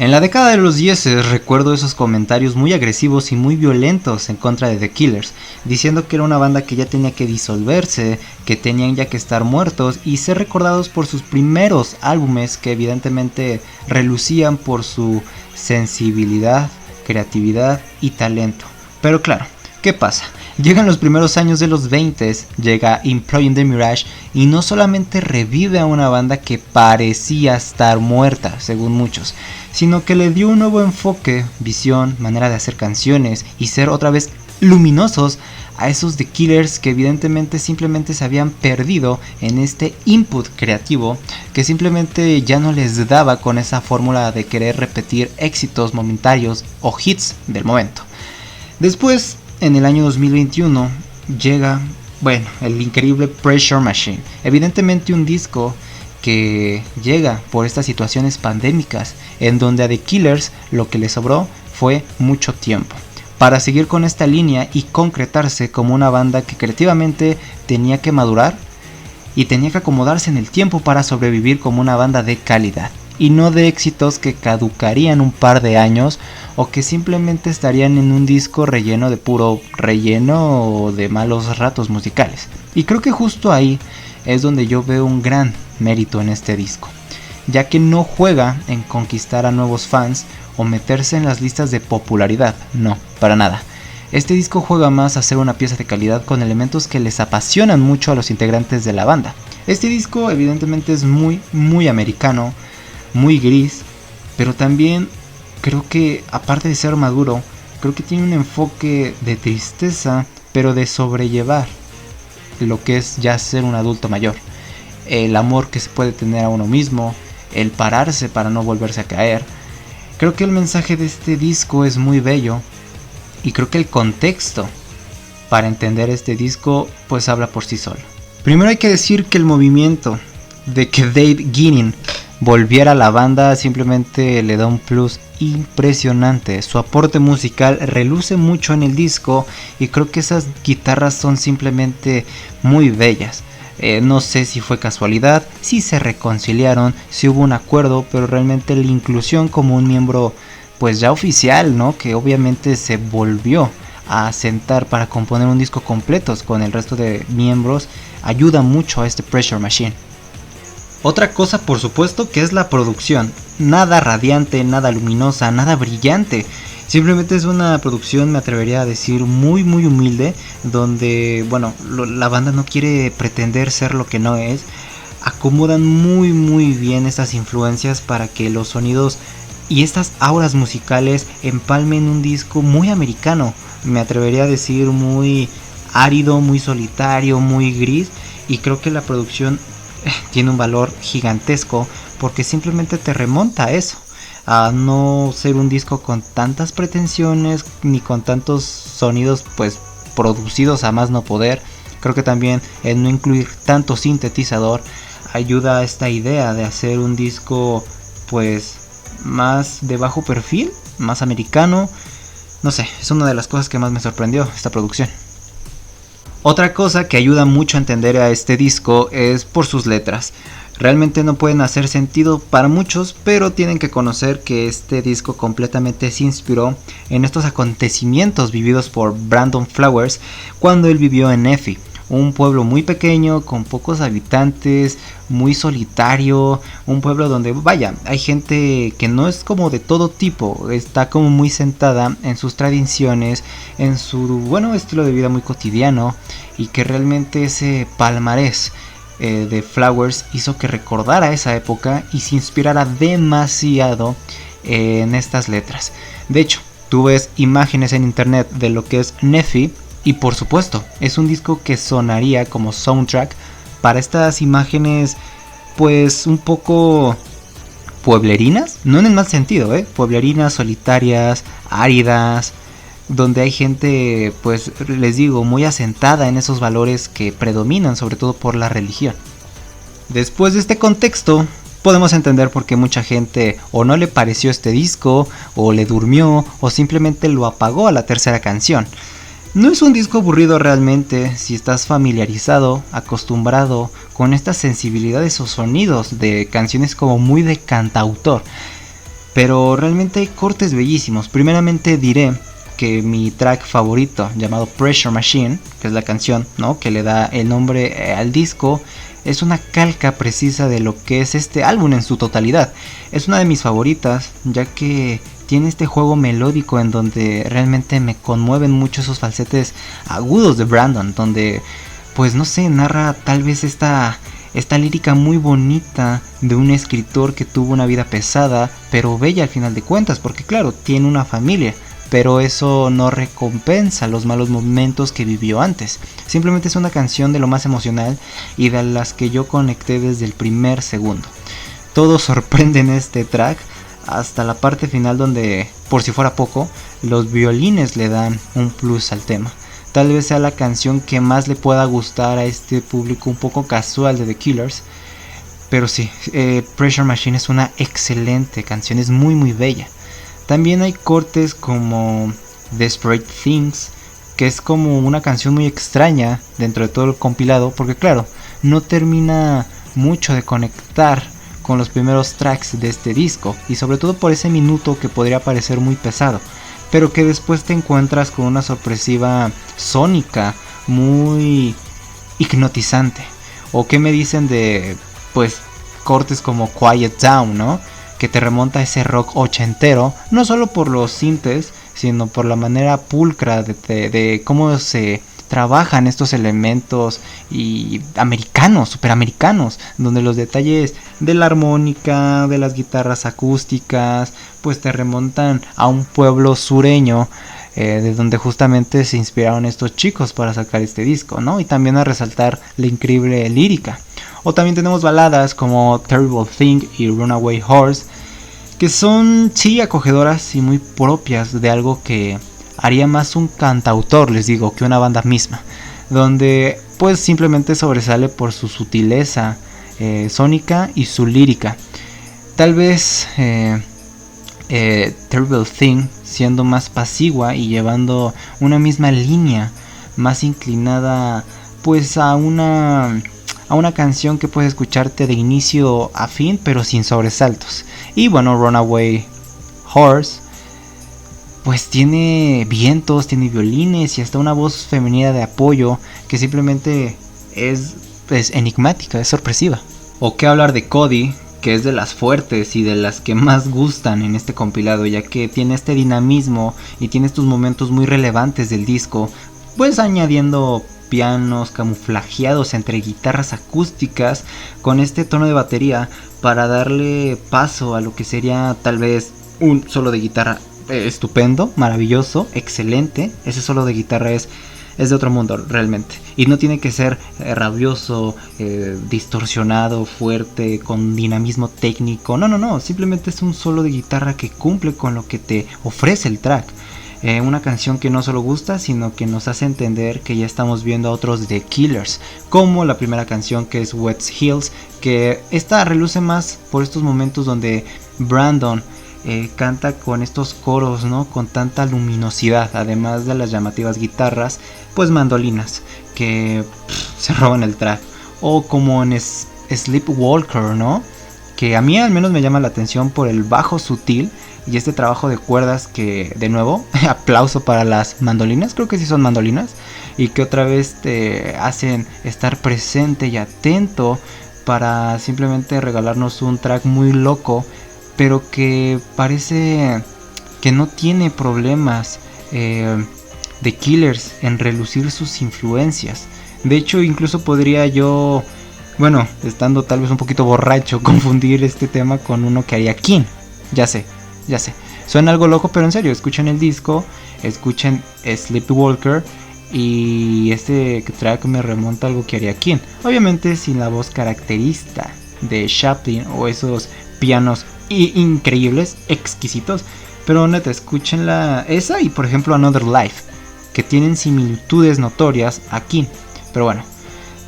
En la década de los 10 recuerdo esos comentarios muy agresivos y muy violentos en contra de The Killers, diciendo que era una banda que ya tenía que disolverse, que tenían ya que estar muertos y ser recordados por sus primeros álbumes que evidentemente relucían por su sensibilidad, creatividad y talento. Pero claro, ¿qué pasa? Llegan los primeros años de los 20, llega Employing the Mirage y no solamente revive a una banda que parecía estar muerta, según muchos, sino que le dio un nuevo enfoque, visión, manera de hacer canciones y ser otra vez luminosos a esos The Killers que evidentemente simplemente se habían perdido en este input creativo que simplemente ya no les daba con esa fórmula de querer repetir éxitos momentarios o hits del momento. Después, en el año 2021 llega, el increíble Pressure Machine. Evidentemente un disco que llega por estas situaciones pandémicas en donde a The Killers lo que les sobró fue mucho tiempo para seguir con esta línea y concretarse como una banda que creativamente tenía que madurar y tenía que acomodarse en el tiempo para sobrevivir como una banda de calidad y no de éxitos que caducarían un par de años o que simplemente estarían en un disco relleno de puro relleno o de malos ratos musicales. Y creo que justo ahí es donde yo veo un gran mérito en este disco, ya que no juega en conquistar a nuevos fans o meterse en las listas de popularidad, no, para nada. Este disco juega más a ser una pieza de calidad con elementos que les apasionan mucho a los integrantes de la banda. Este disco evidentemente es muy americano, muy gris, pero también creo que aparte de ser maduro, creo que tiene un enfoque de tristeza, pero de sobrellevar lo que es ya ser un adulto mayor. El amor que se puede tener a uno mismo, el pararse para no volverse a caer. Creo que el mensaje de este disco es muy bello y creo que el contexto para entender este disco pues habla por sí solo. Primero hay que decir que el movimiento de que Dave Ginin volviera a la banda simplemente le da un plus impresionante. Su aporte musical reluce mucho en el disco y creo que esas guitarras son simplemente muy bellas. No sé si fue casualidad, si se reconciliaron, si hubo un acuerdo, pero realmente la inclusión como un miembro pues ya oficial, ¿no? Que obviamente se volvió a sentar para componer un disco completo con el resto de miembros ayuda mucho a este Pressure Machine. Otra cosa por supuesto que es la producción, nada radiante, nada luminosa, nada brillante, simplemente es una producción, me atrevería a decir, muy humilde, donde la banda no quiere pretender ser lo que no es, acomodan muy bien estas influencias para que los sonidos y estas auras musicales empalmen un disco muy americano, me atrevería a decir muy árido, muy solitario, muy gris, y creo que la producción tiene un valor gigantesco porque simplemente te remonta a eso, a no ser un disco con tantas pretensiones ni con tantos sonidos pues producidos a más no poder. Creo que también el no incluir tanto sintetizador ayuda a esta idea de hacer un disco pues más de bajo perfil, más americano. No sé, es una de las cosas que más me sorprendió esta producción. Otra cosa que ayuda mucho a entender a este disco es por sus letras. Realmente no pueden hacer sentido para muchos, pero tienen que conocer que este disco completamente se inspiró en estos acontecimientos vividos por Brandon Flowers cuando él vivió en Nephi, un pueblo muy pequeño, con pocos habitantes, muy solitario, un pueblo donde hay gente que no es como de todo tipo, está como muy sentada en sus tradiciones, en su estilo de vida muy cotidiano, y que realmente ese palmarés de Flowers hizo que recordara esa época y se inspirara demasiado en estas letras. De hecho, tú ves imágenes en internet de lo que es Nephi, y por supuesto, es un disco que sonaría como soundtrack para estas imágenes pues un poco pueblerinas, no en el mal sentido, pueblerinas, solitarias, áridas, donde hay gente pues les digo muy asentada en esos valores que predominan sobre todo por la religión. Después de este contexto podemos entender por qué mucha gente o no le pareció este disco, o le durmió, o simplemente lo apagó a la tercera canción. No es un disco aburrido realmente si estás familiarizado, acostumbrado con estas sensibilidades o sonidos de canciones como muy de cantautor. pero realmente hay cortes bellísimos. Primeramente diré que mi track favorito, llamado Pressure Machine, que es la canción, ¿no?, que le da el nombre al disco, es una calca precisa de lo que es este álbum en su totalidad. Es una de mis favoritas, ya que tiene este juego melódico en donde realmente me conmueven mucho esos falsetes agudos de Brandon, donde, pues no sé, narra tal vez esta lírica muy bonita de un escritor que tuvo una vida pesada, pero bella al final de cuentas, porque claro, tiene una familia, pero eso no recompensa los malos momentos que vivió antes. Simplemente es una canción de lo más emocional y de las que yo conecté desde el primer segundo. Todo sorprende en este track, hasta la parte final donde, por si fuera poco, los violines le dan un plus al tema. Tal vez sea la canción que más le pueda gustar a este público un poco casual de The Killers. Pero sí, Pressure Machine es una excelente canción, es muy muy bella. También hay cortes como Desperate Things, que es como una canción muy extraña dentro de todo el compilado, porque claro, no termina mucho de conectar con los primeros tracks de este disco, y sobre todo por ese minuto que podría parecer muy pesado, pero que después te encuentras con una sorpresiva sónica muy hipnotizante. O qué me dicen de, pues, cortes como Quiet Down, ¿no?, que te remonta a ese rock ochentero, no solo por los sintes, sino por la manera pulcra de cómo se trabajan estos elementos y americanos, superamericanos, donde los detalles de la armónica, de las guitarras acústicas, pues te remontan a un pueblo sureño, de donde justamente se inspiraron estos chicos para sacar este disco, ¿no? Y también a resaltar la increíble lírica. O también tenemos baladas como Terrible Thing y Runaway Horse, que son sí acogedoras y muy propias de algo que haría más un cantautor, les digo, que una banda misma, donde pues simplemente sobresale por su sutileza sónica y su lírica. Tal vez Terrible Thing siendo más pasigua y llevando una misma línea, más inclinada pues a una canción que puedes escucharte de inicio a fin, pero sin sobresaltos. Y bueno, Runaway Horse pues tiene vientos, tiene violines y hasta una voz femenina de apoyo que simplemente es enigmática, es sorpresiva. O qué hablar de Cody, que es de las fuertes y de las que más gustan en este compilado, ya que tiene este dinamismo y tiene estos momentos muy relevantes del disco, pues añadiendo pianos camuflajeados entre guitarras acústicas con este tono de batería para darle paso a lo que sería tal vez un solo de guitarra estupendo, maravilloso, excelente. Ese solo de guitarra es de otro mundo realmente, y no tiene que ser rabioso, distorsionado, fuerte, con dinamismo técnico, no, simplemente es un solo de guitarra que cumple con lo que te ofrece el track. Una canción que no solo gusta, sino que nos hace entender que ya estamos viendo a otros The Killers, como la primera canción, que es Wet Hills, que esta reluce más por estos momentos donde Brandon canta con estos coros, ¿no?, con tanta luminosidad, además de las llamativas guitarras, pues mandolinas que se roban el track. O como en Sleepwalker, ¿no?, que a mí al menos me llama la atención por el bajo sutil y este trabajo de cuerdas que, de nuevo, aplauso para las mandolinas, creo que sí son mandolinas, y que otra vez te hacen estar presente y atento para simplemente regalarnos un track muy loco, pero que parece que no tiene problemas The Killers en relucir sus influencias. De hecho, incluso podría yo, bueno, estando tal vez un poquito borracho, confundir este tema con uno que haría King. Ya sé, suena algo loco, pero en serio, escuchen el disco, escuchen Sleepwalker, y este track me remonta a algo que haría King. Obviamente sin la voz característica de Chaplin o esos pianos increíbles, exquisitos, pero neta, escúchenla esa y por ejemplo Another Life, que tienen similitudes notorias aquí. Pero bueno,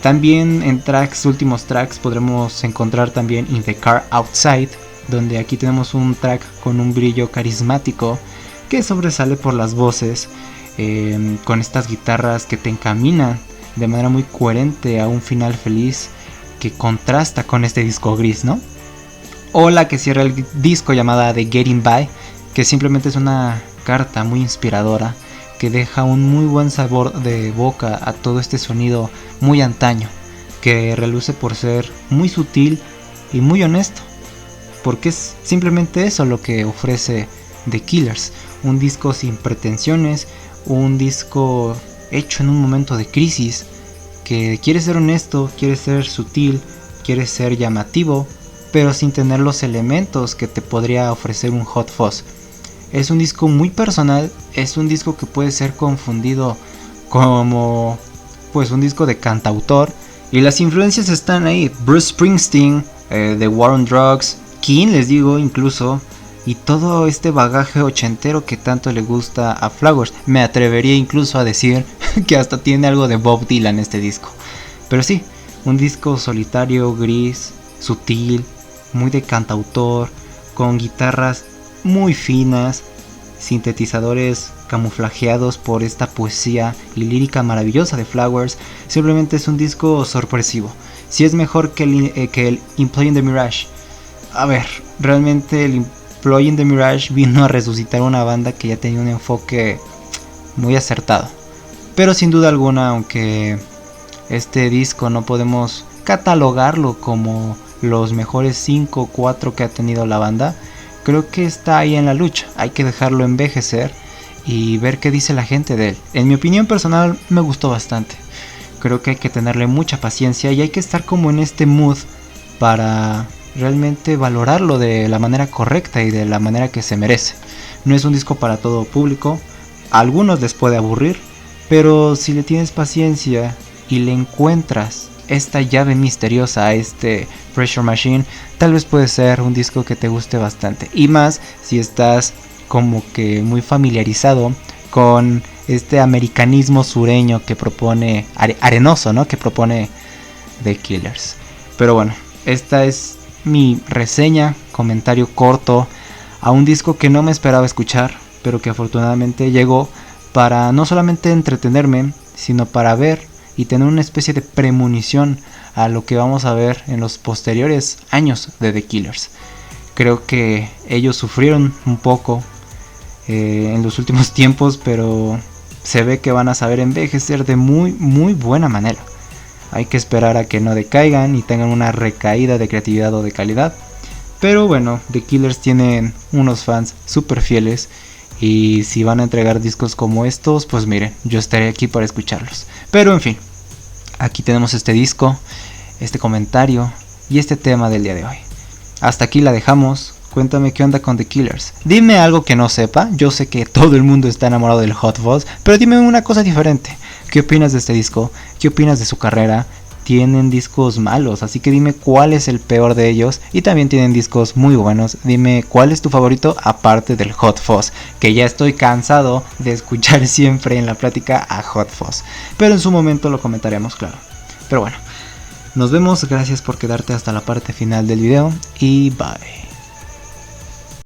también en últimos tracks podremos encontrar también In the Car Outside, donde aquí tenemos un track con un brillo carismático que sobresale por las voces, con estas guitarras que te encaminan de manera muy coherente a un final feliz que contrasta con este disco gris, ¿no? o la que cierra el disco llamada The Getting By, que simplemente es una carta muy inspiradora que deja un muy buen sabor de boca a todo este sonido muy antaño, que reluce por ser muy sutil y muy honesto, porque es simplemente eso lo que ofrece The Killers, un disco sin pretensiones, un disco hecho en un momento de crisis, que quiere ser honesto, quiere ser sutil, quiere ser llamativo, pero sin tener los elementos que te podría ofrecer un Hot Fuzz. Es un disco muy personal, es un disco que puede ser confundido como pues un disco de cantautor, y las influencias están ahí: Bruce Springsteen, The War on Drugs, King, les digo, incluso, y todo este bagaje ochentero que tanto le gusta a Flowers. Me atrevería incluso a decir que hasta tiene algo de Bob Dylan este disco. Pero sí, un disco solitario, gris, sutil, muy de cantautor, con guitarras muy finas, sintetizadores camuflajeados por esta poesía y lírica maravillosa de Flowers. Simplemente es un disco sorpresivo. Si es mejor que el Employing the Mirage. A ver, realmente el Employing the Mirage vino a resucitar una banda que ya tenía un enfoque muy acertado. Pero sin duda alguna, aunque este disco no podemos catalogarlo como los mejores 5 o 4 que ha tenido la banda, creo que está ahí en la lucha. Hay que dejarlo envejecer y ver qué dice la gente de él. En mi opinión personal me gustó bastante. Creo que hay que tenerle mucha paciencia y hay que estar como en este mood para realmente valorarlo de la manera correcta y de la manera que se merece. No es un disco para todo público, a algunos les puede aburrir, pero si le tienes paciencia y le encuentras esta llave misteriosa a este Pressure Machine, tal vez puede ser un disco que te guste bastante, y más si estás como que muy familiarizado con este americanismo sureño que propone, arenoso, ¿no?, que propone The Killers. Pero bueno, esta es mi reseña, comentario corto a un disco que no me esperaba escuchar, pero que afortunadamente llegó para no solamente entretenerme, sino para ver y tener una especie de premonición a lo que vamos a ver en los posteriores años de The Killers. Creo que ellos sufrieron un poco en los últimos tiempos, pero se ve que van a saber envejecer de muy muy buena manera. Hay que esperar a que no decaigan y tengan una recaída de creatividad o de calidad. Pero bueno, The Killers tienen unos fans súper fieles, y si van a entregar discos como estos, pues miren, yo estaré aquí para escucharlos. Pero en fin, aquí tenemos este disco, este comentario y este tema del día de hoy. Hasta aquí la dejamos. Cuéntame qué onda con The Killers. Dime algo que no sepa. Yo sé que todo el mundo está enamorado del Hot Fuzz, pero dime una cosa diferente. ¿Qué opinas de este disco? ¿Qué opinas de su carrera? Tienen discos malos, así que dime cuál es el peor de ellos, y también tienen discos muy buenos. Dime cuál es tu favorito aparte del Hot Fuzz, que ya estoy cansado de escuchar siempre en la plática a Hot Fuzz, pero en su momento lo comentaremos, claro. Pero bueno, nos vemos, gracias por quedarte hasta la parte final del video y bye.